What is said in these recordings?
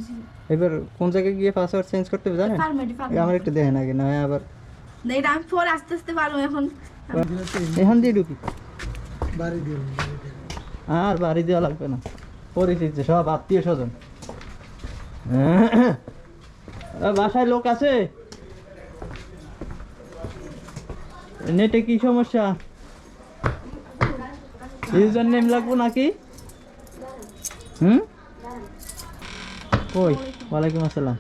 জি। এবার কোন জায়গায় গিয়ে পাসওয়ার্ড চেঞ্জ করতে হবে জানেন? আমার একটু দেখেন আগে, না হয় আবার না, এটা আমি পরে আস্তে আস্তে পারবো এখন। এখান দিয়ে ঢুকি। বাড়ি দিয়ে আর বাড়ি দেওয়া লাগবে না, পরিচিত সব আত্মীয় স্বজন। বাসায় লোক আছে? নেটে কি সমস্যা? ইউজার নেম লাগবো নাকি? কই? ওয়ালাইকুম আসসালাম।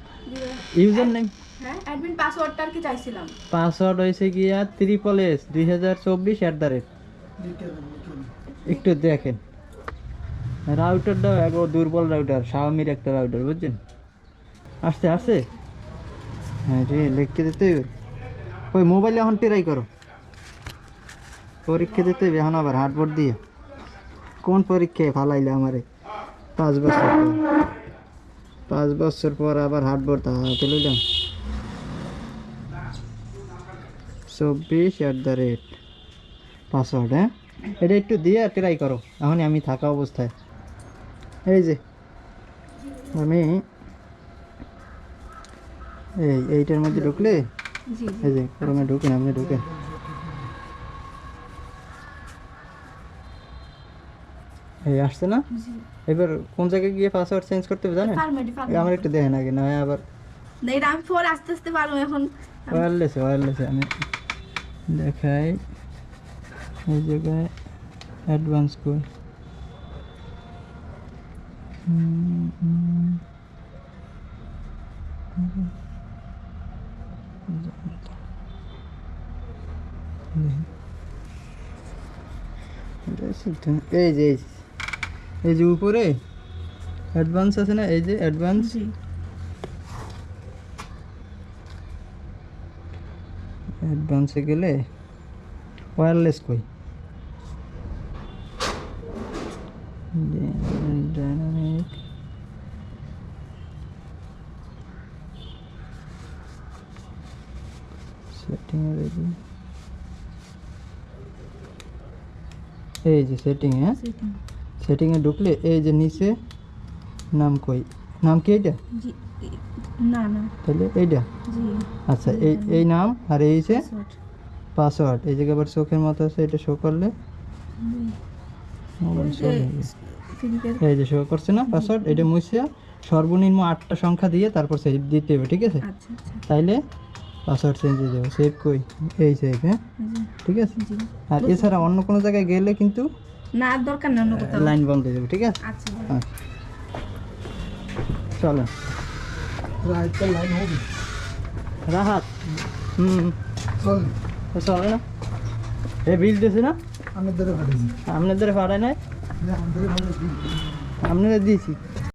ইউজার নেম হ্যাঁ, অ্যাডমিন পাসওয়ার্ডটা আর কি চাইছিলাম। পাসওয়ার্ড হয়েছে গিয়া SSS2024 একটু দেখেন। রাউটারটাও এক দুর্বল রাউটার, শাওমির একটা রাউটার, বুঝছেন? আসছে আসছে। হ্যাঁ রে, লিখতে দিতে হবে। ওই মোবাইলে এখন ট্রাই করো, পরীক্ষা দিতে হবে এখন আবার হার্ডবোর্ড দিয়ে। কোন পরীক্ষায় ফালাইলে আমারে? 5 বছর পর, 5 বছর পর আবার হার্ডবোর্ড হাতে লইলাম। 24@ পাসওয়ার্ড। হ্যাঁ, এটা একটু দিয়ে ট্রাই করো এখনই আমি থাকা অবস্থায়। এই যে আমি এইটার মধ্যে ঢুকলে, জি এই যে ক্রমে ঢুকেন, আপনি ঢুকেন। এই আসছে না? জি। এবার কোন জায়গায় গিয়ে পাসওয়ার্ড চেঞ্জ করতে হবে জানেন? আমার একটু দেখেন আগে, না হয় আবার না, এটা আমি পরে আস্তে আস্তে পারবো এখন। ওয়্যারলেসে আমি দেখাই। এই জায়গায় অ্যাডভান্স কই? এই যে উপরে অ্যাডভান্স আছে না, এই যে অ্যাডভান্স, জি। অ্যাডভান্সে গেলে ওয়্যারলেস কই? ডাইনামিক সেটিং এ দেখি, এই যে সেটিং। হ্যাঁ, সেটিং এ ঢুকলে এই যে নিচে নাম কই? নাম কি এইটা? জি। না না। তাহলে এইটা। জি। আচ্ছা, এই নাম আর এই যে পাসওয়ার্ড। পাসওয়ার্ড। এই জায়গায় আবার চোখের মতো আছে, এটা শো করলে মোবাইল শো হয়ে গেছে। এই যে শো করছে না পাসওয়ার্ড, এটা মুছিয়া সর্বনিম্ন 8টা সংখ্যা দিয়ে তারপর সেভ দিতে হবে, ঠিক আছে? আচ্ছা আচ্ছা। তাইলে পাসওয়ার্ড চেঞ্জ হয়ে যাবে। সেভ কই? এই সেভ। হ্যাঁ, জি। ঠিক আছে। জি। আর এছাড়া অন্য কোনো জায়গায় গেলে কিন্তু না, আর দরকার না অন্য কোথাও। লাইন বন্ধ হয়ে যাবে, ঠিক আছে? আচ্ছা। হ্যাঁ, চলো। রাইটটা লাইন হবে রাহাত চল চলে না, এ বিল দিয়েছে না? আমি ধরে পাঠিয়েছি আপনাদের ভাড়ায় নাই, আমাদের ভালো আপনারা দিয়েছি।